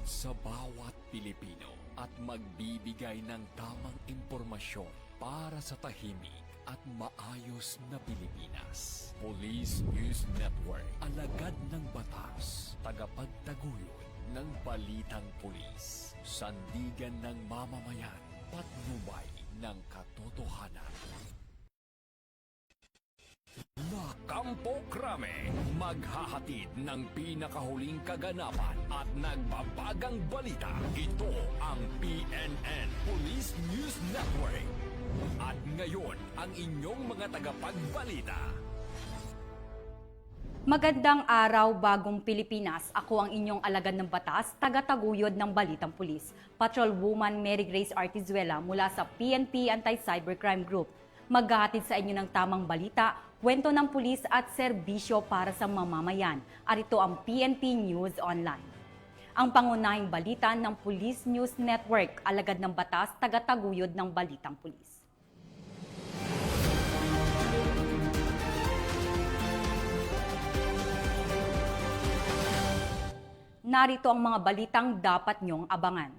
Lingkod sa bawat Pilipino at magbibigay ng tamang impormasyon para sa tahimik at maayos na Pilipinas. Police News Network, alagad ng batas, tagapagtaguyod ng balitang pulis, sandigan ng mamamayan, patnubay ng katotohanan. La Campo Crame, maghahatid ng pinakahuling kaganapan at nagbabagang balita. Ito ang PNN Police News Network. At ngayon, ang inyong mga tagapagbalita. Magandang araw, bagong Pilipinas. Ako ang inyong alagad ng batas, taga-taguyod ng Balitang Pulis. Patrolwoman Mary Grace Artizuela mula sa PNP Anti-Cybercrime Group. Maghahatid sa inyo ng tamang balita, kwento ng pulis at serbisyo para sa mamamayan. Arito ang PNP News Online. Ang pangunahing balita ng Police News Network, alagad ng batas, taga-taguyod ng Balitang Pulis. Narito ang mga balitang dapat niyong abangan.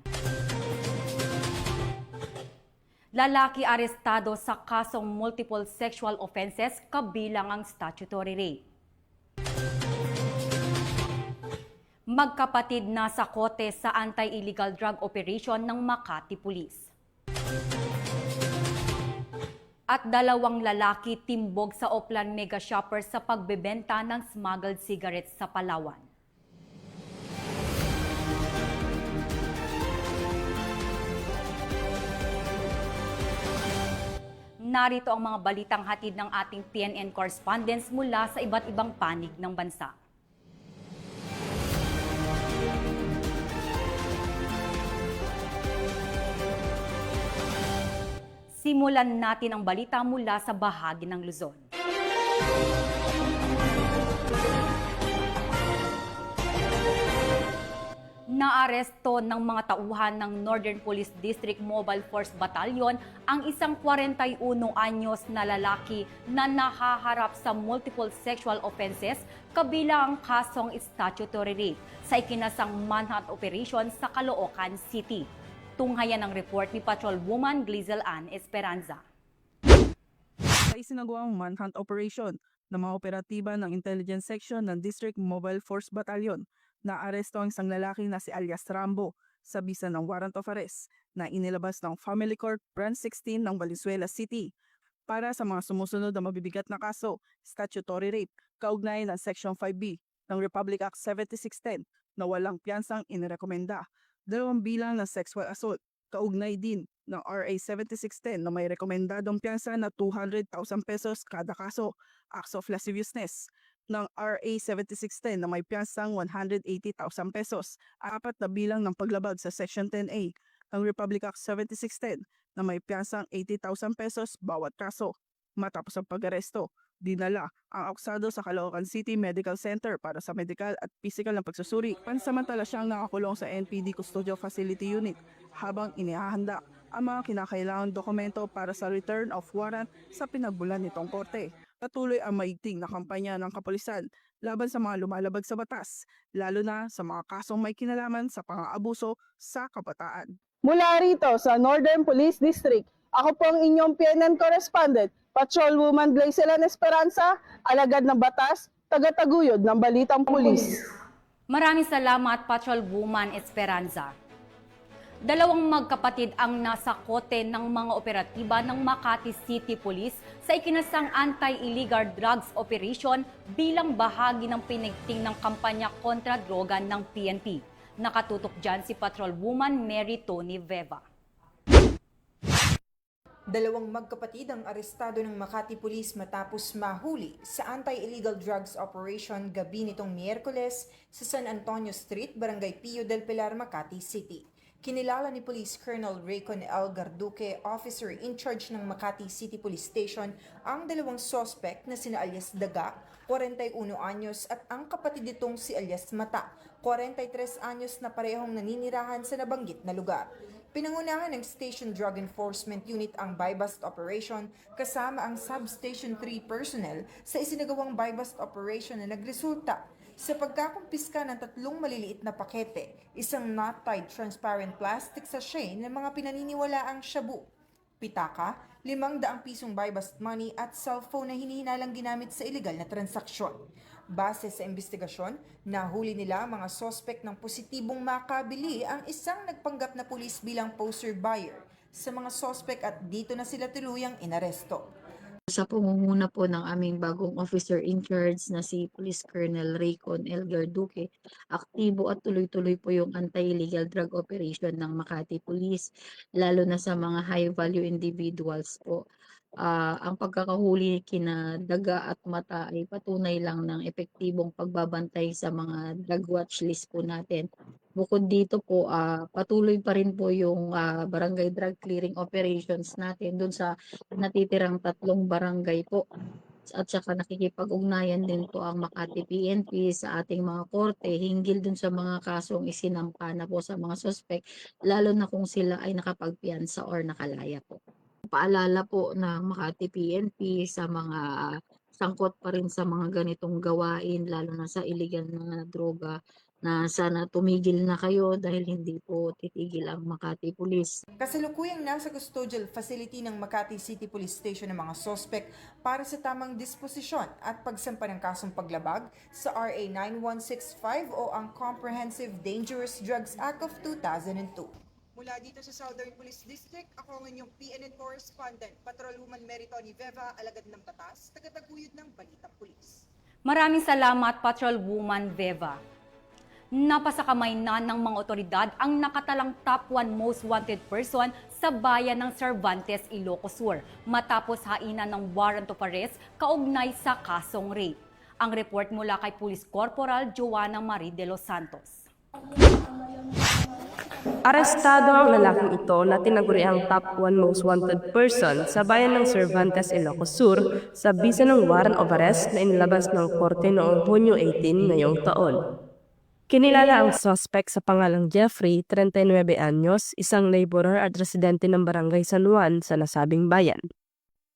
Lalaki arestado sa kasong multiple sexual offenses kabilang ang statutory rape. Magkapatid na sa kote sa anti-illegal drug operation ng Makati Police. At dalawang lalaki timbog sa Oplan Mega Shopper sa pagbebenta ng smuggled cigarettes sa Palawan. Narito ang mga balitang hatid ng ating PNN correspondents mula sa iba't ibang panig ng bansa. Simulan natin ang balita mula sa bahagi ng Luzon. Naaresto ng mga tauhan ng Northern Police District Mobile Force Battalion ang isang 41 anyos na lalaki na nahaharap sa multiple sexual offenses kabilang ang kasong statutory rape sa ikinasang manhunt operation sa Caloocan City. Tunghayan ang report ni Patrolwoman Glizel Ann Esperanza. Sa isinagawang manhunt operation ng mga operatiba ng Intelligence Section ng District Mobile Force Battalion, naaresto ang isang lalaki na si alias Rambo sa bisa ng warrant of arrest na inilabas ng Family Court Branch 16 ng Valenzuela City para sa mga sumusunod na mabibigat na kaso, statutory rape, kaugnay ng Section 5B ng Republic Act 7610 na walang piyansang inirekomenda, 2 bilang ng sexual assault, kaugnay din ng RA 7610 na may rekomendadong piyansa na 200,000 pesos kada kaso, acts of lasciviousness, ng RA 7610 na may piyansang 180,000 pesos, 4 na bilang ng paglabag sa Section 10A ng Republic Act 7610 na may piyansang 80,000 pesos bawat kaso. Matapos ang pag-aresto, dinala ang akusado sa Caloocan City Medical Center para sa medical at physical na pagsusuri. Pansamantala siyang nakakulong sa NPD Custodial Facility Unit habang inihahanda ang mga kinakailangang dokumento para sa return of warrant sa pinagbulan nitong korte. Patuloy ang maigting na kampanya ng kapulisan laban sa mga lumalabag sa batas, lalo na sa mga kasong may kinalaman sa pang-aabuso sa kabataan. Mula rito sa Northern Police District, ako po ang inyong PNN correspondent, Patrolwoman Glizel Ann Esperanza, alagad ng batas, taga-taguyod ng Balitang Pulis. Maraming salamat, Patrolwoman Esperanza. Dalawang magkapatid ang nasa kote ng mga operatiba ng Makati City Police sa ikinasang anti-illegal drugs operation bilang bahagi ng pinigting ng kampanya kontra droga ng PNP. Nakatutok dyan si Patrolwoman Mary Tony Veva. Dalawang magkapatid ang arestado ng Makati Police matapos mahuli sa anti-illegal drugs operation gabi nitong Miyerkules sa San Antonio Street, Barangay Pio del Pilar, Makati City. Kinilala ni Police Colonel Raycon L. Garduque, officer in charge ng Makati City Police Station, ang dalawang suspect na sina alias Daga, 41 anyos, at ang kapatid nitong si alias Mata, 43 anyos, na parehong naninirahan sa nabanggit na lugar. Pinangunahan ng Station Drug Enforcement Unit ang buy-bust operation kasama ang Substation 3 personnel sa isinagawang buy-bust operation na nagresulta sa pagkakumpiska ng 3 maliliit na pakete, isang knot-tied transparent plastic sachet ng mga pinaniniwalaang shabu, pitaka, 500 pisong buy-bust money at cellphone na hinihinalang ginamit sa iligal na transaksyon. Base sa investigasyon, nahuli nila ang mga sospek ng positibong makabili ang isang nagpanggap na pulis bilang poster buyer sa mga sospek at dito na sila tuluyang inaresto. Sa pangunguna po ng aming bagong officer in charge na si Police Colonel Raycon Elgar Duque, aktibo at tuloy-tuloy po yung anti-illegal drug operation ng Makati Police, lalo na sa mga high-value individuals po. Ang pagkakahuli kina Daga at Mata ay patunay lang ng epektibong pagbabantay sa mga drug watch list po natin. Bukod dito po, patuloy pa rin po yung barangay drug clearing operations natin dun sa natitirang 3 barangay po. At saka nakikipag-ugnayan din po ang Makati PNP sa ating mga korte hinggil dun sa mga kasong isinampa na po sa mga suspect, lalo na kung sila ay nakapagpiyansa or nakalaya po. Paalala po ng Makati PNP sa mga sangkot pa rin sa mga ganitong gawain, lalo na sa illegal na droga, na sana tumigil na kayo dahil hindi po titigil ang Makati Police. Kasalukuyang nasa custodial facility ng Makati City Police Station ang mga sospek para sa tamang disposisyon at pagsampa ng kasong paglabag sa RA 9165 o ang Comprehensive Dangerous Drugs Act of 2002. Mula dito sa Southern Police District, ako ang inyong PNN correspondent, Patrolwoman Meritoni Veva, alagad ng batas, tagataguyod ng Balitang Pulis. Maraming salamat, Patrolwoman Veva. Napasakamay na ng mga otoridad ang nakatalang top 1 most wanted person sa bayan ng Cervantes, Ilocos Sur matapos hainan ng warrant of arrest kaugnay sa kasong rape. Ang report mula kay Police Corporal Joanna Marie de los Santos. Arestado ang lalaking ito na tinaguriang top 1 most wanted person sa bayan ng Cervantes, Ilocos Sur sa bisa ng warrant of arrest na inilabas ng korte noong Hunyo 18 ngayong taon. Kinilala ang suspect sa pangalang Jeffrey, 39 anyos, isang laborer at residente ng Barangay San Juan sa nasabing bayan.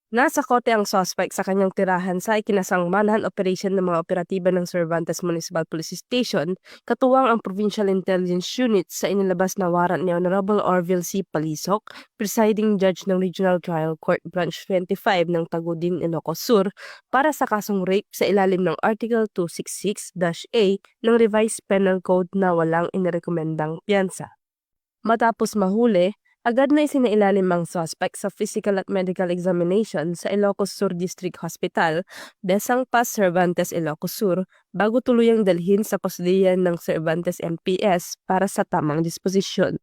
Nasa kote ang suspect sa kanyang tirahan sa ikinasangmanahan operation ng mga operatiba ng Cervantes Municipal Police Station, katuwang ang Provincial Intelligence Unit sa inilabas na warrant ni Honorable Orville C. Palisok, Presiding Judge ng Regional Trial Court Branch 25 ng Tagudin, Ilocos Sur, para sa kasong rape sa ilalim ng Article 266-A ng Revised Penal Code na walang inirekomendang piyansa. Matapos mahuli, agad na isinailalim ang suspect sa physical at medical examination sa Ilocos Sur District Hospital, Besang Pas, Cervantes, Ilocos Sur, bago tuluyang dalhin sa kusdiyan ng Cervantes MPS para sa tamang disposisyon.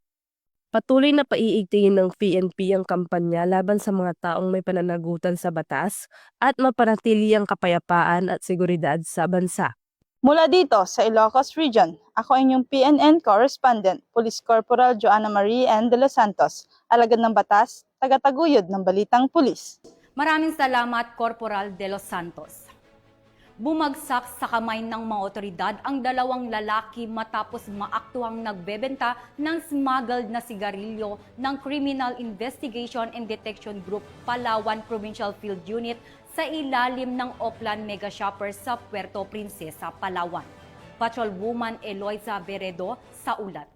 Patuloy na paiigtingin ng PNP ang kampanya laban sa mga taong may pananagutan sa batas at mapanatili ang kapayapaan at seguridad sa bansa. Mula dito sa Ilocos Region, ako inyong PNN correspondent, Police Corporal Joanna Marie N. de los Santos, alagad ng batas, tagataguyod ng Balitang Pulis. Maraming salamat, Corporal de los Santos. Bumagsak sa kamay ng mga otoridad ang 2 lalaki matapos maaktuhang nagbebenta ng smuggled na sigarilyo ng Criminal Investigation and Detection Group Palawan Provincial Field Unit sa ilalim ng Oplan Mega Shopper sa Puerto Princesa, Palawan. Patrolwoman Eloisa Veredo sa ulat.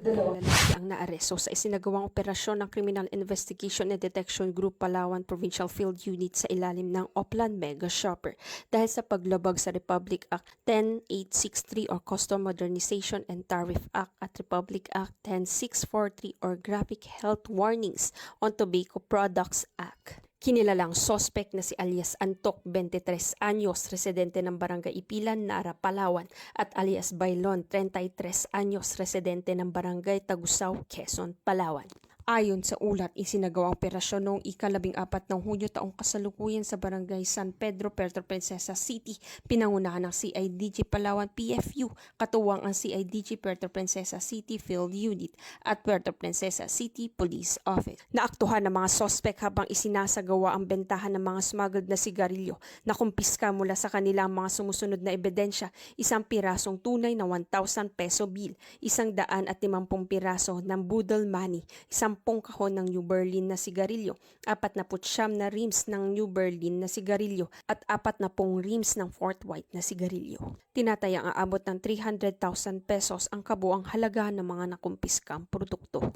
2 lalaki ang naaresto sa isinagawang operasyon ng Criminal Investigation and Detection Group Palawan Provincial Field Unit sa ilalim ng Oplan Mega Shopper dahil sa paglabag sa Republic Act 10863 or Custom Modernization and Tariff Act at Republic Act 10643 or Graphic Health Warnings on Tobacco Products Act. Kinilalang sospek na si alias Antok, 23 anyos, residente ng Barangay Ipilan, Nara, Palawan, at alias Bailon, 33 anyos, residente ng Barangay Tagusaw, Quezon, Palawan. Ayon sa ulat, isinagawa ang operasyon noong ika-14 ng Hunyo taong kasalukuyan sa Barangay San Pedro, Puerto Princesa City, pinangunahan ng CIDG Palawan PFU, katuwang ang CIDG Puerto Princesa City Field Unit at Puerto Princesa City Police Office. Naaktuhan ng mga sospek habang isinasagawa ang bentahan ng mga smuggled na sigarilyo na kumpiska mula sa kanilang mga sumusunod na ebidensya, 1 pirasong tunay na 1,000 peso bill, 150 piraso ng budol money, 10 10 kahon ng New Berlin na sigarilyo, 49 na rims ng New Berlin na sigarilyo at 40 rims ng Fort White na sigarilyo. Tinatayang aabot ng 300,000 pesos ang kabuang halaga ng mga nakumpiskang produkto.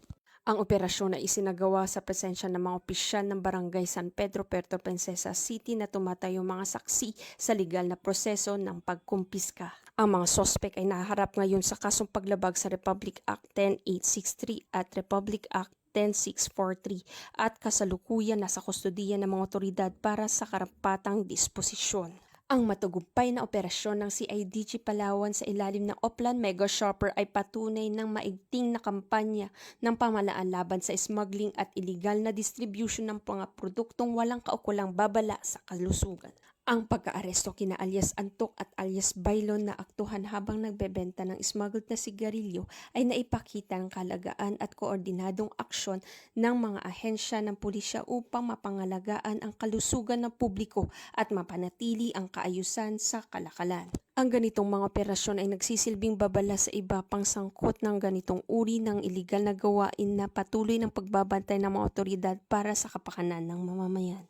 Ang operasyon ay isinagawa sa presensya ng mga opisyal ng Barangay San Pedro, Puerto Princesa City na tumatayong mga saksi sa legal na proseso ng pagkumpiska. Ang mga sospek ay naharap ngayon sa kasong paglabag sa Republic Act 10863 at Republic Act 10643 at kasalukuyan nasa kustodiya ng mga otoridad para sa karapatang disposisyon. Ang matagumpay na operasyon ng CIDG Palawan sa ilalim ng Oplan Mega Shopper ay patunay ng maigting na kampanya ng pamahalaan laban sa smuggling at illegal na distribution ng mga produktong walang kaukulang babala sa kalusugan. Ang pagkaaresto kina alias Antok at alias Bailon na aktuhan habang nagbebenta ng smuggled na sigarilyo ay naipakita ng kalagaan at koordinadong aksyon ng mga ahensya ng pulisya upang mapangalagaan ang kalusugan ng publiko at mapanatili ang kaayusan sa kalakalan. Ang ganitong mga operasyon ay nagsisilbing babala sa iba pang sangkot ng ganitong uri ng iligal na gawain na patuloy ng pagbabantay ng mga otoridad para sa kapakanan ng mamamayan.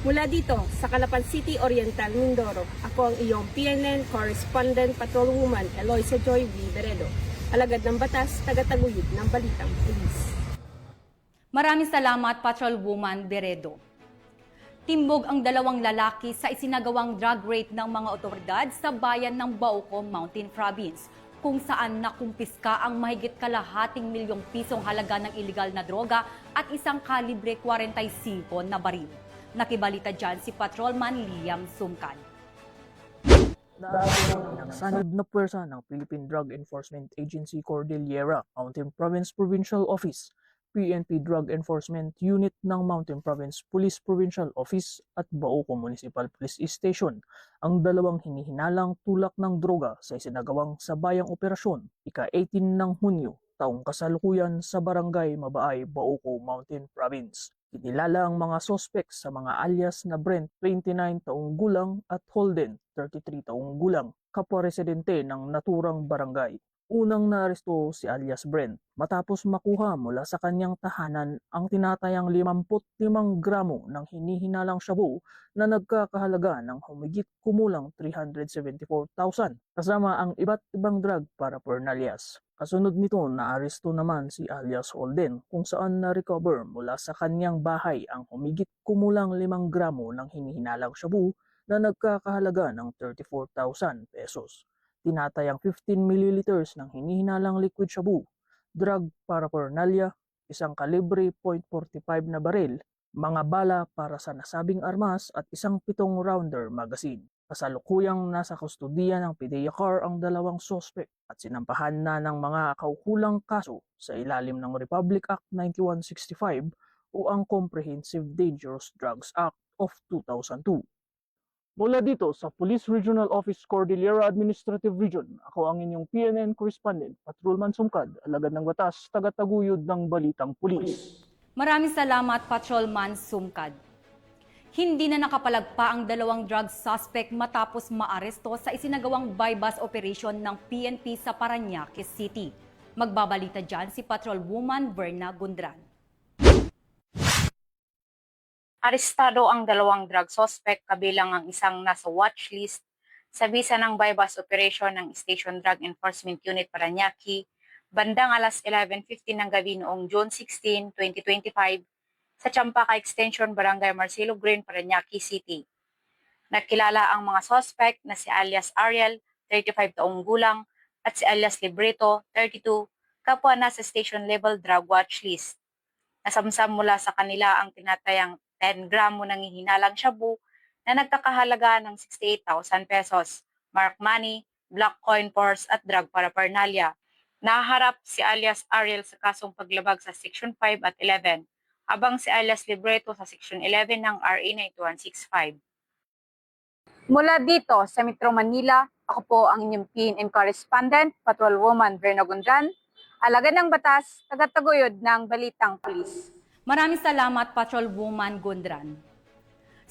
Mula dito sa Calapan City, Oriental, Mindoro, ako ang iyong PNN Correspondent Patrolwoman Eloisa Joy V. Beredo, alagad ng batas, tagataguyod ng Balitang Pulis. Maraming salamat, Patrolwoman Beredo. Timbog ang 2 lalaki sa isinagawang drug raid ng mga otoridad sa bayan ng Bauco Mountain Province, kung saan nakumpiska ang mahigit kalahating milyong pisong halaga ng iligal na droga at isang kalibre 45 na baril. Nakibalita dyan si Patrolman Liam Sumkan. Sanib na puwersa ng Philippine Drug Enforcement Agency Cordillera Mountain Province Provincial Office, PNP Drug Enforcement Unit ng Mountain Province Police Provincial Office at Bauco Municipal Police Station ang 2 hinihinalang tulak ng droga sa isinagawang sabayang operasyon ika-18 ng Hunyo, taong kasalukuyan sa Barangay Mabaay, Bauco Mountain Province. Kinilala ang mga sospek sa mga alias na Brent, 29 taong gulang at Holden, 33 taong gulang, kapwa residente ng naturang barangay. Unang naaresto si alias Brent matapos makuha mula sa kanyang tahanan ang tinatayang 55 gramo ng hinihinalang shabu na nagkakahalaga ng humigit kumulang 374,000 kasama ang iba't ibang drug paraphernalias. Kasunod nito, naaresto naman si alias Holden kung saan na-recover mula sa kanyang bahay ang humigit kumulang 5 gramo ng hinihinalang shabu na nagkakahalaga ng 34,000 pesos. Tinatayang 15 milliliters ng hinihinalang liquid shabu, drug paraphernalia, isang kalibre .45 na baril, mga bala para sa nasabing armas at isang 7-rounder magazine. Kasalukuyang nasa kustodiya ng PDEA CAR ang 2 sospek at sinampahan na ng mga kaukulang kaso sa ilalim ng Republic Act 9165 o ang Comprehensive Dangerous Drugs Act of 2002. Mula dito sa Police Regional Office Cordillera Administrative Region, ako ang inyong PNN Correspondent, Patrolman Sumkad, alagad ng batas, tagataguyod ng Balitang Pulis. Maraming salamat, Patrolman Sumkad. Hindi na nakapalagpa ang 2 drug suspect matapos maaresto sa isinagawang bypass operation ng PNP sa Parañaque City. Magbabalita dyan si Patrolwoman Verna Gundran. Arestado ang 2 drug suspect kabilang ang isang nasa watchlist sa bisa ng bypass operation ng Station Drug Enforcement Unit Parañaque bandang alas 11:15 ng gabi noong June 16, 2025 sa Champaca Extension, Barangay Marcelo Green, Parañaque City. Nakilala ang mga suspect na si alias Ariel, 35 taong gulang, at si alias Libreto, 32, kapwa nasa station level drug watch list. Nasamsam mula sa kanila ang tinatayang 10 gramo ng hihinalang shabu na nagkakahalaga ng 68,000 pesos, mark money, black coin purse at drug paraphernalia. Naharap si alias Ariel sa kasong paglabag sa Section 5 at 11, habang si alias Libreto sa Section 11 ng RA 9165. Mula dito sa Metro Manila, ako po ang inyong PNN Correspondent, Patrolwoman Verna Gundran, alagad ng batas, tagataguyod ng Balitang Pulis. Maraming salamat, Patrolwoman Gundran.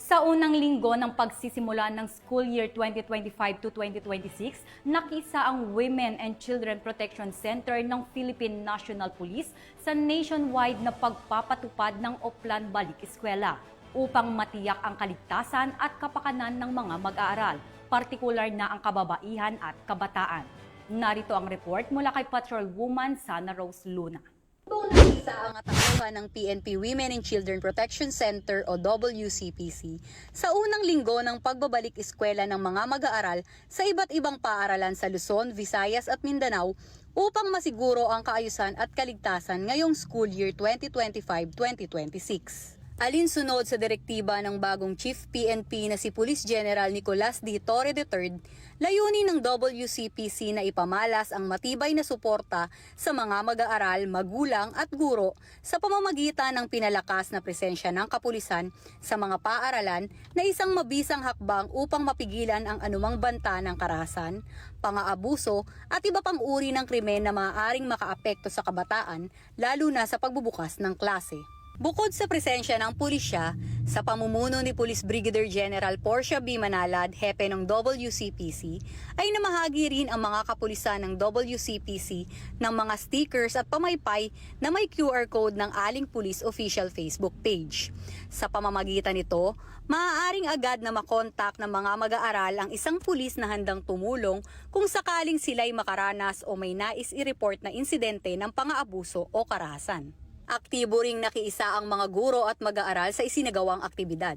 Sa unang linggo ng pagsisimula ng school year 2025 to 2026, nakisa ang Women and Children Protection Center ng Philippine National Police sa nationwide na pagpapatupad ng Oplan Balik Eskwela upang matiyak ang kaligtasan at kapakanan ng mga mag-aaral, partikular na ang kababaihan at kabataan. Narito ang report mula kay Patrolwoman Sana Rose Luna. Nakisa ang tauhan ng PNP Women and Children Protection Center o WCPC sa unang linggo ng pagbabalik eskwela ng mga mag-aaral sa iba't ibang paaralan sa Luzon, Visayas at Mindanao upang masiguro ang kaayusan at kaligtasan ngayong school year 2025-2026. Alinsunod sa direktiba ng bagong Chief PNP na si Police General Nicolas D. Torre III, layunin ng WCPC na ipamalas ang matibay na suporta sa mga mag-aaral, magulang at guro sa pamamagitan ng pinalakas na presensya ng kapulisan sa mga paaralan na isang mabisang hakbang upang mapigilan ang anumang banta ng karahasan, pang-aabuso at iba pang uri ng krimen na maaaring makaapekto sa kabataan, lalo na sa pagbubukas ng klase. Bukod sa presensya ng pulisya, sa pamumuno ni Police Brigadier General Portia B. Manalad, hepe ng WCPC, ay namahagi rin ang mga kapulisan ng WCPC ng mga stickers at pamaypay na may QR code ng Aling Police official Facebook page. Sa pamamagitan nito, maaaring agad na makontak ng mga mag-aaral ang isang pulis na handang tumulong kung sakaling sila'y makaranas o may nais i-report na insidente ng pang-aabuso o karahasan. Aktibo ring nakiisa ang mga guro at mag-aaral sa isinagawang aktibidad.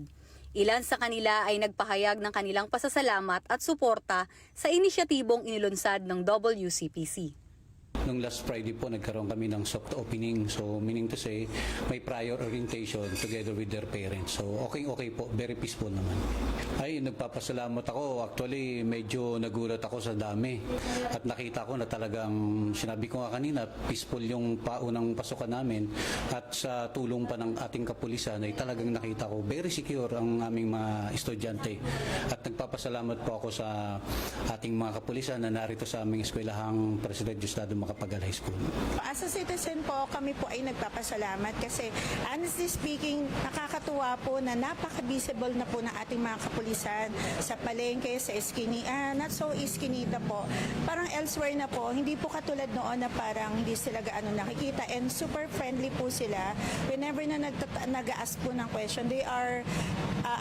Ilan sa kanila ay nagpahayag ng kanilang pasasalamat at suporta sa inisyatibong inilunsad ng WCPC. Nung last Friday po, nagkaroon kami ng soft opening. So, meaning to say, may prior orientation together with their parents. So, okay po. Very peaceful naman. Ay, nagpapasalamat ako. Actually, medyo nagulat ako sa dami. At nakita ko na talagang, sinabi ko nga kanina, peaceful yung paunang pasukan namin. At sa tulong pa ng ating kapulisan, ay talagang nakita ko, very secure ang aming mga estudyante. At nagpapasalamat po ako sa ating mga kapulisan na narito sa aming eskwelahang President Diosdado Macapagal High School. As a citizen po, kami po ay nagpapasalamat kasi honestly speaking, nakakatuwa po na napaka-visible na po ng ating mga kapulisan sa palengke, sa Eskinita, not so Eskinita po. Parang elsewhere na po, hindi po katulad noon na parang hindi sila gaano nakikita and super friendly po sila. Whenever na nag-ask po ng question, they are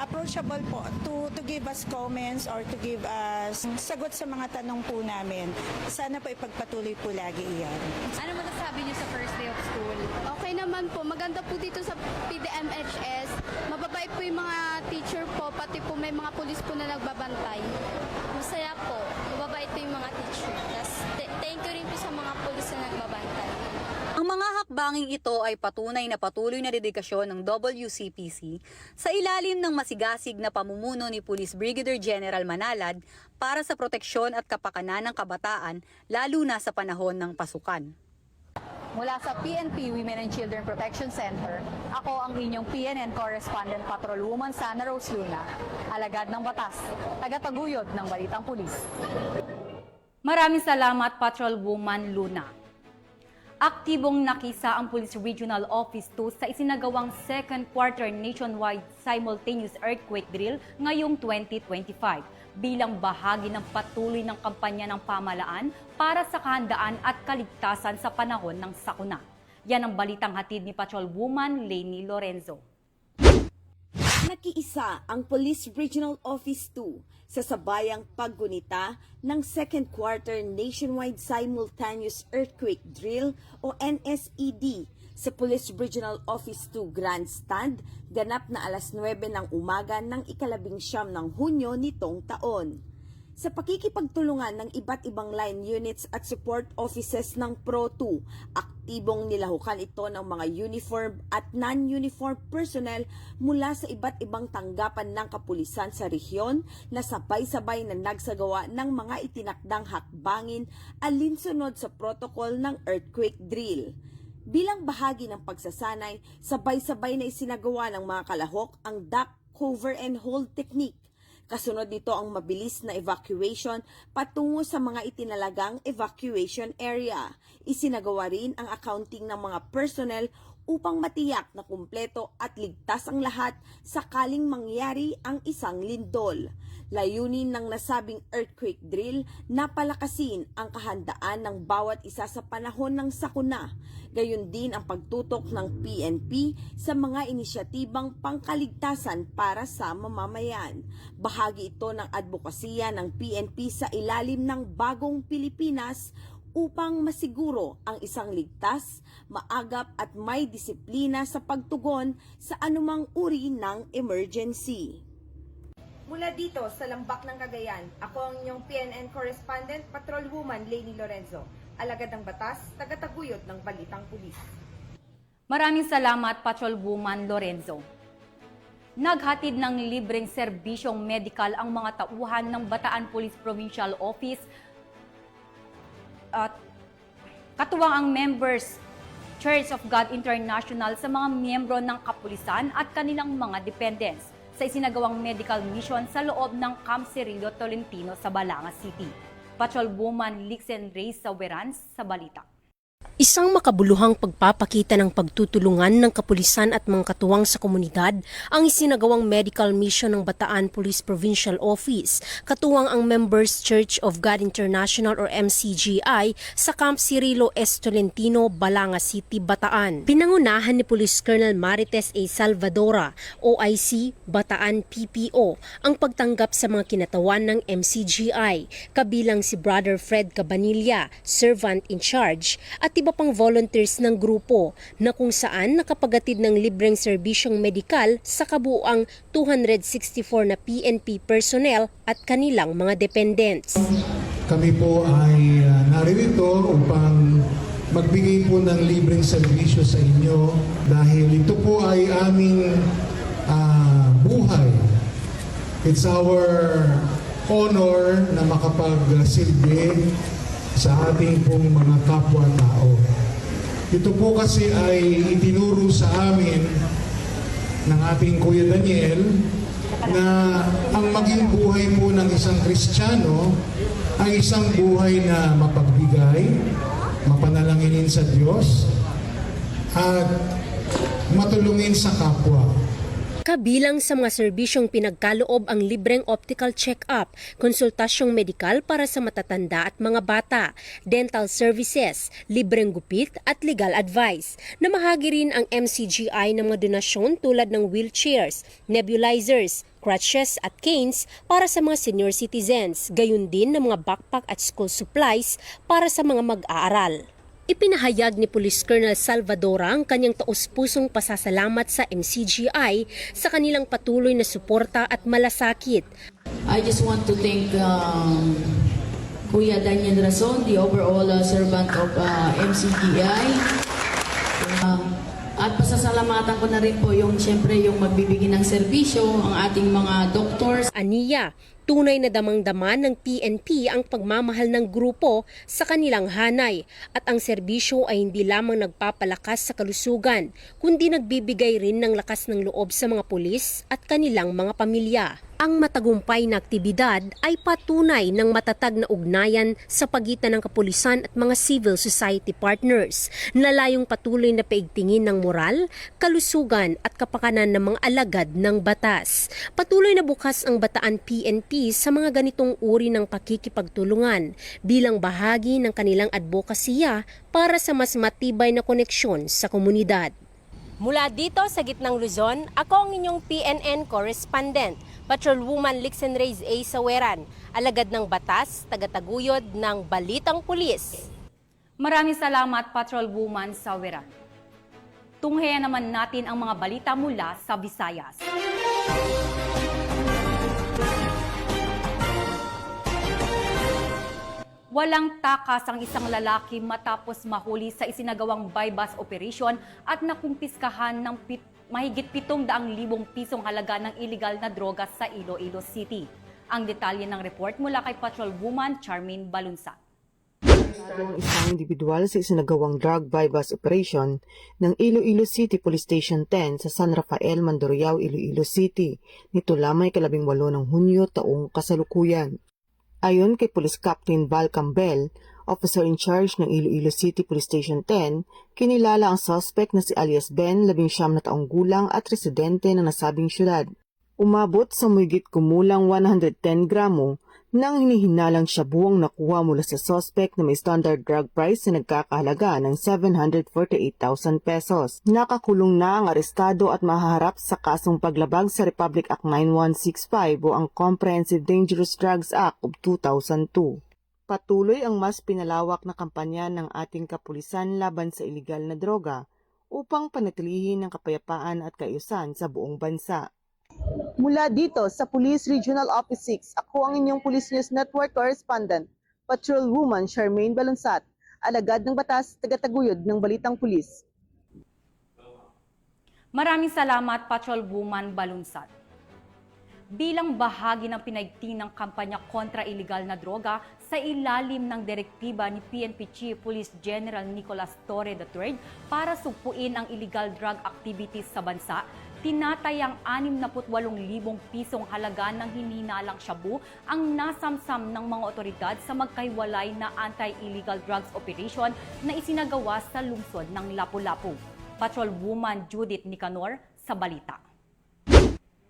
approachable po to give us comments or to give us sagot sa mga tanong po namin. Sana po ipagpatuloy po lagi iyan. Ano masasabi niyo sa first day of school? Okay naman po. Maganda po dito sa PDMHS. Mababait po yung mga teacher po, pati po may mga pulis po na nagbabantay. Masaya po. Mababait po yung mga teacher. Thank you rin po sa mga pulis na nagbabantay. Ang mga hakbanging ito ay patunay na patuloy na dedikasyon ng WCPC sa ilalim ng masigasig na pamumuno ni Police Brigadier General Manalad para sa proteksyon at kapakanan ng kabataan, lalo na sa panahon ng pasukan. Mula sa PNP Women and Children Protection Center, ako ang inyong PNN Correspondent Patrolwoman Sana Rose Luna, alagad ng batas, tagataguyod ng Balitang Pulis. Maraming salamat, Patrolwoman Luna. Aktibong nakisa ang Police Regional Office 2 sa isinagawang second quarter nationwide simultaneous earthquake drill ngayong 2025 bilang bahagi ng patuloy ng kampanya ng pamahalaan para sa kahandaan at kaligtasan sa panahon ng sakuna. Yan ang balitang hatid ni Patrolwoman Lainey Lorenzo. Nakiisa ang Police Regional Office 2 sa sabayang paggunita ng second quarter nationwide simultaneous earthquake drill o NSED sa Police Regional Office 2 Grandstand ganap na alas 9 ng umaga ng ika-19 ng Hunyo nitong taon. Sa pakikipagtulungan ng iba't ibang line units at support offices ng Pro2, aktibong nilahukan ito ng mga uniform at non-uniform personnel mula sa iba't ibang tanggapan ng kapulisan sa rehiyon na sabay-sabay na nagsagawa ng mga itinakdang hakbangin alinsunod sa protocol ng earthquake drill. Bilang bahagi ng pagsasanay, sabay-sabay na isinagawa ng mga kalahok ang duck, cover and hold technique. Kasunod nito ang mabilis na evacuation patungo sa mga itinalagang evacuation area. Isinagawa rin ang accounting ng mga personnel upang matiyak na kumpleto at ligtas ang lahat sakaling mangyari ang isang lindol. Layunin ng nasabing earthquake drill na palakasin ang kahandaan ng bawat isa sa panahon ng sakuna. Gayon din ang pagtutok ng PNP sa mga inisyatibang pangkaligtasan para sa mamamayan. Bahagi ito ng advokasya ng PNP sa ilalim ng Bagong Pilipinas upang masiguro ang isang ligtas, maagap at may disiplina sa pagtugon sa anumang uri ng emergency. Mula dito sa Lambak ng Cagayan, ako ang inyong PNN correspondent, Patrolwoman Lainey Lorenzo, alagad ng batas, tagataguyod ng Balitang Pulis. Maraming salamat, Patrolwoman Lorenzo. Naghatid ng libreng serbisyong medikal ang mga tauhan ng Bataan Police Provincial Office at katuwang ang members Church of God International sa mga miyembro ng kapulisan at kanilang mga dependents sa isinagawang medical mission sa loob ng Camp Cirillo Tolentino sa Balanga City. Patrolwoman Lixen Reyes Saweran sa balita. Isang makabuluhang pagpapakita ng pagtutulungan ng kapulisan at mga katuwang sa komunidad ang isinagawang medical mission ng Bataan Police Provincial Office, katuwang ang Members Church of God International or MCGI sa Camp Cirillo S. Tolentino, Balanga City, Bataan. Pinangunahan ni Police Colonel Marites A. Salvadora, OIC, Bataan PPO, ang pagtanggap sa mga kinatawan ng MCGI, kabilang si Brother Fred Cabanilla, Servant in Charge, at iba pang volunteers ng grupo na kung saan nakapagatid ng libreng serbisyong medikal sa kabuuang 264 na PNP personnel at kanilang mga dependents. Kami po ay naririto upang magbigay po ng libreng serbisyo sa inyo dahil ito po ay aming buhay. It's our honor na makapagsilbi sa ating pong mga kapwa-tao. Ito po kasi ay itinuro sa amin ng ating Kuya Daniel na ang maging buhay po ng isang Kristiyano ay isang buhay na mapagbigay, mapanalanginin sa Diyos, at matulungin sa kapwa. Kabilang sa mga serbisyong pinagkaloob ang libreng optical check-up, konsultasyong medikal para sa matatanda at mga bata, dental services, libreng gupit at legal advice. Namahagi rin ang MCGI ng mga donasyon tulad ng wheelchairs, nebulizers, crutches at canes para sa mga senior citizens, gayon din ng mga backpack at school supplies para sa mga mag-aaral. Ipinahayag ni Police Colonel Salvadora ang kanyang taus-pusong pasasalamat sa MCGI sa kanilang patuloy na suporta at malasakit. I just want to thank Kuya Daniel Rason, the overall servant of MCGI. At pasasalamatan ko na rin po yung siyempre yung magbibigay ng serbisyo ang ating mga doctors. Aniya, tunay na damang-dama ng PNP ang pagmamahal ng grupo sa kanilang hanay at ang serbisyo ay hindi lamang nagpapalakas sa kalusugan, kundi nagbibigay rin ng lakas ng loob sa mga pulis at kanilang mga pamilya. Ang matagumpay na aktibidad ay patunay ng matatag na ugnayan sa pagitan ng kapulisan at mga civil society partners na layong patuloy na paigtingin ng moral, kalusugan at kapakanan ng mga alagad ng batas. Patuloy na bukas ang Bataan PNP sa mga ganitong uri ng pakikipagtulungan bilang bahagi ng kanilang advokasya para sa mas matibay na koneksyon sa komunidad. Mula dito sa gitnang Luzon, ako ang inyong PNN correspondent, Patrolwoman Lixen Reyes A. Saweran, alagad ng batas, tagataguyod ng Balitang Pulis. Maraming salamat, Patrolwoman Saweran. Tunghayan naman natin ang mga balita mula sa Visayas. Walang takas ang isang lalaki matapos mahuli sa isinagawang buy-bus operation at nakumpiskahan ng mahigit 700,000 pisong halaga ng iligal na drogas sa Iloilo City. Ang detalye ng report mula kay Patrolwoman Charmaine Balunsat. Ang isang individual sa isinagawang drug bypass operation ng Iloilo City Police Station 10 sa San Rafael, Mandurriao, Iloilo City nito lamang 18 ng Hunyo taong kasalukuyan. Ayon kay Police Captain Val Campbell, officer in charge ng Iloilo City Police Station 10, kinilala ang suspect na si alias Ben, 19 na taong gulang at residente ng nasabing syudad. Umabot sa mahigit kumulang 110 gramo nang hinihinalang shabu ang nakuha mula sa suspect na may standard drug price na nagkakahalaga ng 748,000 pesos. Nakakulong na ang arestado at mahaharap sa kasong paglabag sa Republic Act 9165 o ang Comprehensive Dangerous Drugs Act of 2002. Patuloy ang mas pinalawak na kampanya ng ating kapulisan laban sa iligal na droga upang panatilihin ang kapayapaan at kaayusan sa buong bansa. Mula dito sa Police Regional Office 6, ako ang inyong Police News Network Correspondent, Patrolwoman Charmaine Balunsat, alagad ng batas, tagataguyod ng Balitang Pulis. Maraming salamat, Patrolwoman Balunsat. Bilang bahagi ng pinaigtinang kampanya kontra iligal na droga sa ilalim ng direktiba ni PNP Chief Police General Nicolas Torre III para sugpuin ang illegal drug activities sa bansa, tinatayang 68,000 pisong halaga ng hinihinalang shabu ang nasamsam ng mga otoridad sa magkahiwalay na anti-illegal drugs operation na isinagawa sa lungsod ng Lapu-Lapu. Patrolwoman Judith Nicanor sa balita.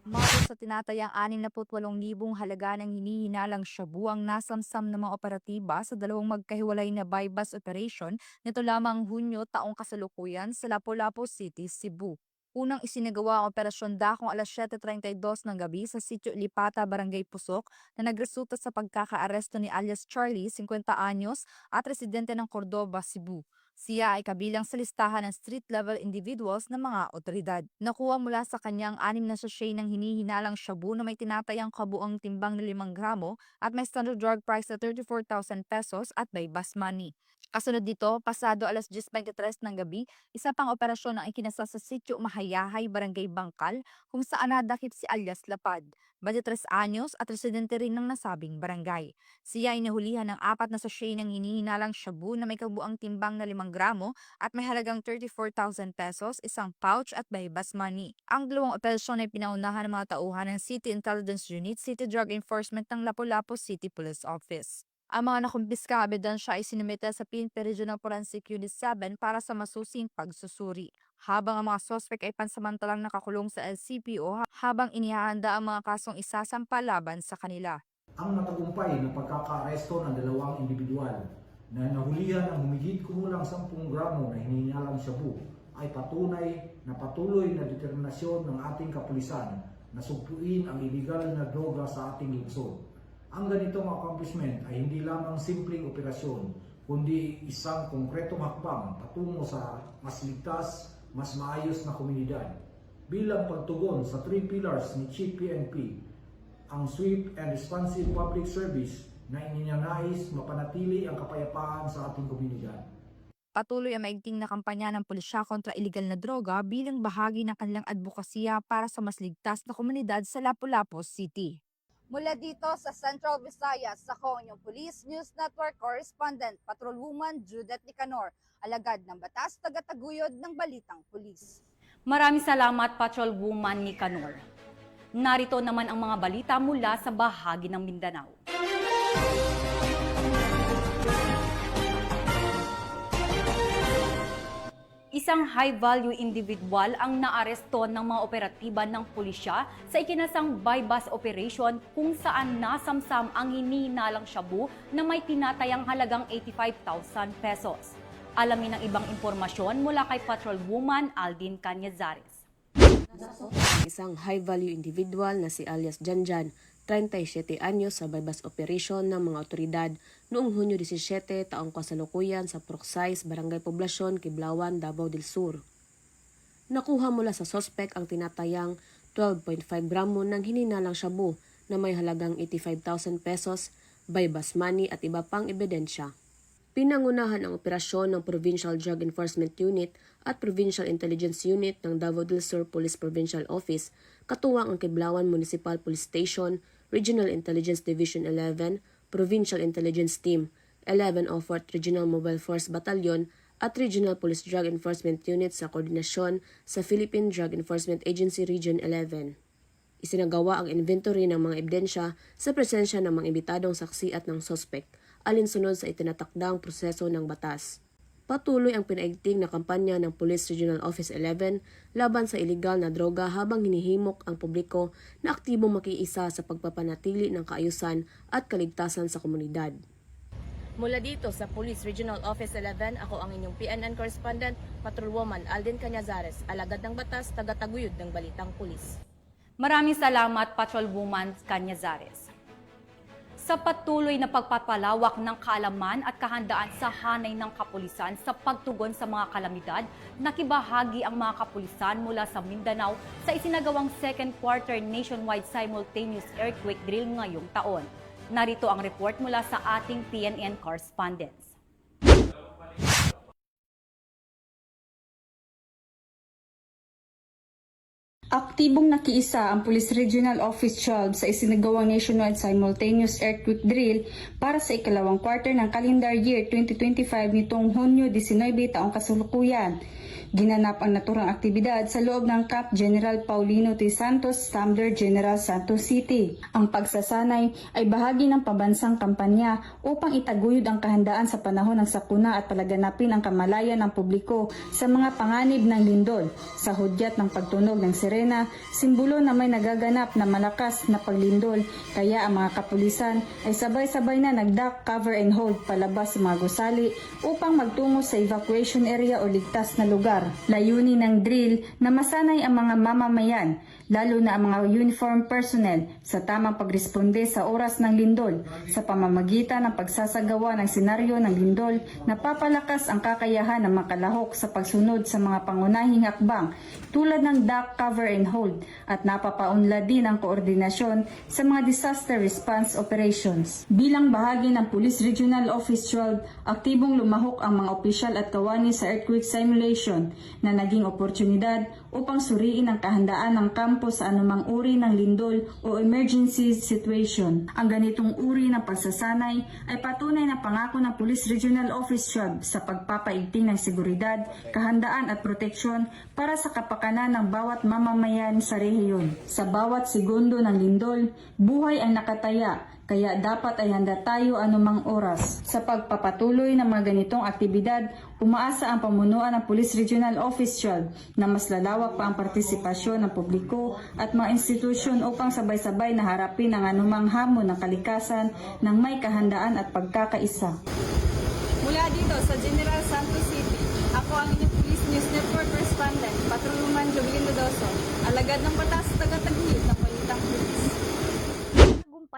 Maro sa tinatayang 68,000 halaga ng hinihinalang shabu ang nasamsam ng mga operatiba sa dalawang magkahiwalay na bypass operation nito lamang Hunyo taong kasalukuyan sa Lapu-Lapu City, Cebu. Unang isinagawa ang operasyon dakong alas 7:32 ng gabi sa Sitio Lipata, Barangay Pusok na nagresulta sa pagkakaaresto ni alias Charlie, 50 anyos at residente ng Cordoba, Cebu. Siya ay kabilang sa listahan ng street-level individuals ng mga otoridad. Nakuha mula sa kanyang 6 na sachet ng hinihinalang shabu na may tinatayang kabuang timbang na 5 gramo at may standard drug price na 34,000 pesos at may basmani. Kasunod dito, pasado alas 10:23 ng gabi, isa pang operasyon ang ikinasa sa Sitio Mahayahay, Barangay Bangkal, kung saan nadakip si alias Lapad, 23 anyos at residente rin ng nasabing barangay. Siya ay nahulihan ng 4 na sachet ng hinihinalang shabu na may kabuang timbang na 5 gramo at may halagang 34,000 pesos, isang pouch at may basmani. Ang dalawang operasyon ay pinaunahan ng mga tauhan ng City Intelligence Unit, City Drug Enforcement ng Lapu-Lapu City Police Office. Ang mga nakumpiskang ebidensya ay sinumite sa PNP Regional Forensic Unit 7 para sa masusing pagsusuri, habang ang mga sospek ay pansamantalang nakakulong sa LCPO habang inihahanda ang mga kasong isasampa laban sa kanila. Ang matagumpay na pagkakaaresto ng dalawang individual na nahulihan ng humigit kumulang 10 gramo na hinihinalang shabu ay patunay na patuloy na determinasyon ng ating kapulisan na sugpuin ang iligal na droga sa ating lungsod. Ang ganitong accomplishment ay hindi lamang simpleng operasyon, kundi isang konkretong hakbang patungo sa mas ligtas, mas maayos na komunidad. Bilang pagtugon sa 3 pillars ni Chief PNP, ang swift and responsive public service na ininanais mapanatili ang kapayapaan sa ating komunidad. Patuloy ang maigting na kampanya ng pulisya kontra iligal na droga bilang bahagi ng kanilang advokasya para sa mas ligtas na komunidad sa Lapu-Lapu City. Mula dito sa Central Visayas, ako ang inyong Police News Network Correspondent, Patrolwoman Judith Nicanor, alagad ng batas, tagataguyod ng Balitang Pulis. Maraming salamat, Patrolwoman Nicanor. Narito naman ang mga balita mula sa bahagi ng Mindanao. Isang high-value individual ang naaresto ng mga operatiba ng pulisya sa ikinasang bypass operation kung saan nasamsam ang hinihinalang shabu na may tinatayang halagang 85,000 pesos. Alamin ang ibang impormasyon mula kay Patrolwoman Aldin Cañazares. Isang high-value individual na si alias Janjan, 37 anyos sa bypass operation ng mga otoridad noong Hunyo 17 taong kasalukuyan sa Proxais, Barangay Poblasyon, Kiblawan, Davao del Sur. Nakuha mula sa sospek ang tinatayang 12.5 gramo ng hinihinalang shabu na may halagang 85,000 pesos, bypass money at iba pang ebidensya. Pinangunahan ang operasyon ng Provincial Drug Enforcement Unit at Provincial Intelligence Unit ng Davao del Sur Police Provincial Office, katuwang ang Kiblawan Municipal Police Station, Regional Intelligence Division 11, Provincial Intelligence Team, 1104th Regional Mobile Force Battalion at Regional Police Drug Enforcement Unit sa koordinasyon sa Philippine Drug Enforcement Agency Region 11. Isinagawa ang inventory ng mga ebidensya sa presensya ng mga imbitadong saksi at ng sospek, alinsunod sa itinatakdang proseso ng batas. Patuloy ang pinaigting na kampanya ng Police Regional Office 11 laban sa iligal na droga habang hinihimok ang publiko na aktibong makiisa sa pagpapanatili ng kaayusan at kaligtasan sa komunidad. Mula dito sa Police Regional Office 11, ako ang inyong PNN Correspondent, Patrolwoman Alden Cañazares, alagad ng batas, tagataguyod ng Balitang Pulis. Maraming salamat, Patrolwoman Cañazares. Sa patuloy na pagpapalawak ng kaalaman at kahandaan sa hanay ng kapulisan sa pagtugon sa mga kalamidad, nakibahagi ang mga kapulisan mula sa Mindanao sa isinagawang second quarter nationwide simultaneous earthquake drill ngayong taon. Narito ang report mula sa ating PNN correspondents. Aktibong nakiisa ang Police Regional Office 12 sa isinagawang nationwide simultaneous earthquake drill para sa ikalawang quarter ng calendar year 2025 nitong Hunyo 19 taong kasalukuyan. Ginanap ang naturang aktibidad sa loob ng Camp General Paulino T. Santos, Sumner, General Santos City. Ang pagsasanay ay bahagi ng pambansang kampanya upang itaguyod ang kahandaan sa panahon ng sakuna at palaganapin ang kamalayan ng publiko sa mga panganib ng lindol. Sa hudyat ng pagtunog ng sirena, simbolo na may nagaganap na malakas na paglindol, kaya ang mga kapulisan ay sabay-sabay na nag-duck, cover and hold palabas sa mga gusali upang magtungo sa evacuation area o ligtas na lugar. Layunin ng drill na masanay ang mga mamamayan, lalo na ang mga uniform personnel sa tamang pagresponde sa oras ng lindol sa pamamagitan ng pagsasagawa ng senaryo ng lindol na papalakas ang kakayahan ng makalahok sa pagsunod sa mga pangunahing hakbang tulad ng duck, cover and hold at napapaunlad din ang koordinasyon sa mga disaster response operations. Bilang bahagi ng Police Regional Office 12, aktibong lumahok ang mga opisyal at kawani sa earthquake simulation na naging oportunidad upang suriin ang kahandaan ng kampo sa anumang uri ng lindol o emergency situation. Ang ganitong uri ng pagsasanay ay patunay na pangako ng Police Regional Office 12 sa pagpapaigting ng seguridad, kahandaan at proteksyon para sa kapakanan ng bawat mamamayan sa rehiyon. Sa bawat segundo ng lindol, buhay ang nakataya, kaya dapat ay handa tayo anumang oras. Sa pagpapatuloy ng mga ganitong aktibidad, umaasa ang pamunuan ng Police Regional Office 12 na mas lalawak pa ang partisipasyon ng publiko at mga institusyon upang sabay-sabay na harapin ang anumang hamon ng kalikasan ng may kahandaan at pagkakaisa. Mula dito sa General Santos City, ako ang inyong Police News Network Correspondent, Patrolwoman Jovelyn Dodoso, alagad ng batas, tagataguyod ng Balitang Pulis.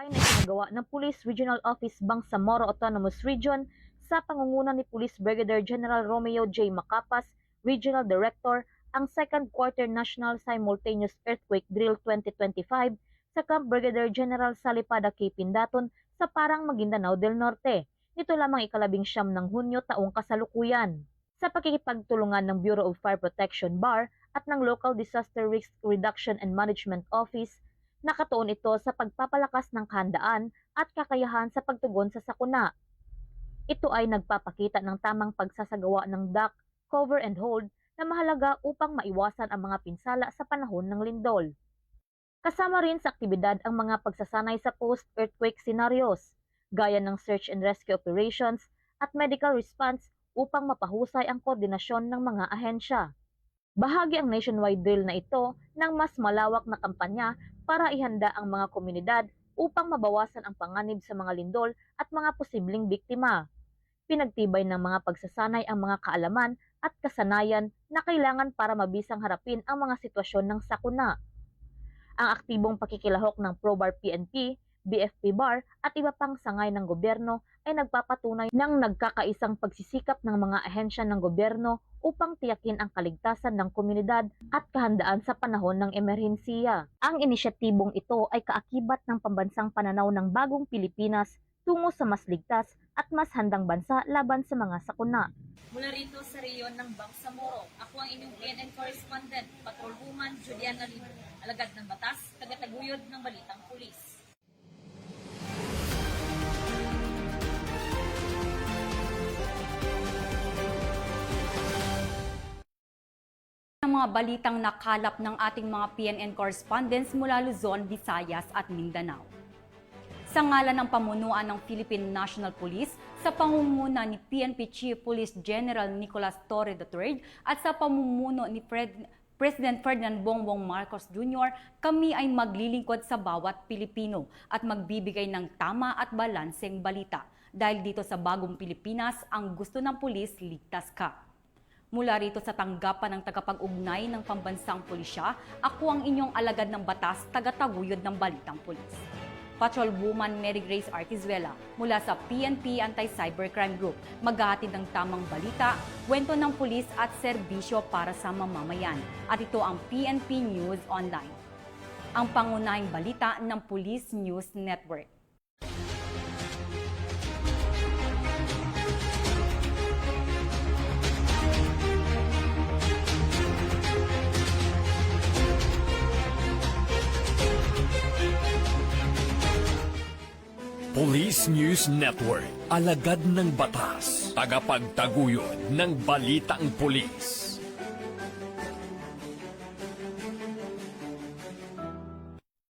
Na isinagawa ng Police Regional Office Bangsamoro Autonomous Region sa pangunguna ni Police Brigadier General Romeo J. Macapas, Regional Director, ang Second Quarter National Simultaneous Earthquake Drill 2025 sa Camp Brigadier General Salipada K. Pindaton sa Parang, Maguindanao del Norte. Nito lamang ika-19 ng Hunyo taong kasalukuyan. Sa pakikipagtulungan ng Bureau of Fire Protection BAR at ng Local Disaster Risk Reduction and Management Office, nakatuon ito sa pagpapalakas ng kahandaan at kakayahan sa pagtugon sa sakuna. Ito ay nagpapakita ng tamang pagsasagawa ng duck, cover and hold na mahalaga upang maiwasan ang mga pinsala sa panahon ng lindol. Kasama rin sa aktibidad ang mga pagsasanay sa post-earthquake scenarios, gaya ng search and rescue operations at medical response upang mapahusay ang koordinasyon ng mga ahensya. Bahagi ang nationwide drill na ito ng mas malawak na kampanya para ihanda ang mga komunidad upang mabawasan ang panganib sa mga lindol at mga posibleng biktima. Pinagtibay ng mga pagsasanay ang mga kaalaman at kasanayan na kailangan para mabisang harapin ang mga sitwasyon ng sakuna. Ang aktibong pakikilahok ng ProBAR PNP, BFP BAR at iba pang sangay ng gobyerno ay nagpapatunay ng nagkakaisang pagsisikap ng mga ahensya ng gobyerno upang tiyakin ang kaligtasan ng komunidad at kahandaan sa panahon ng emerhensiya. Ang inisyatibong ito ay kaakibat ng pambansang pananaw ng bagong Pilipinas tungo sa mas ligtas at mas handang bansa laban sa mga sakuna. Mula rito sa reyon ng Bangsamoro, ako ang inyong PNN Correspondent, Patrolwoman Juliana Libo, alagad ng batas, tagataguyod ng Balitang Pulis. mga balitang nakalap ng ating mga PNN correspondents mula Luzon, Visayas at Mindanao. Sa ngalan ng pamunuan ng Philippine National Police, sa pangunguna ni PNP Chief Police General Nicolas Torre III at sa pamumuno ni President Ferdinand Bongbong Marcos Jr., kami ay maglilingkod sa bawat Pilipino at magbibigay ng tama at balanseng balita. Dahil dito sa Bagong Pilipinas, ang gusto ng pulis, ligtas ka. Mula rito sa tanggapan ng tagapag-ugnay ng Pambansang Pulisya, ako ang inyong alagad ng batas, tagataguyod ng Balitang Pulis. Patrolwoman Mary Grace Artizuela mula sa PNP Anti-Cybercrime Group, maghahatid ng tamang balita, kwento ng pulis at serbisyo para sa mamamayan. At ito ang PNP News Online, ang pangunahing balita ng Police News Network. Police News Network, alagad ng batas, tagapagtaguyod ng balitang pulis.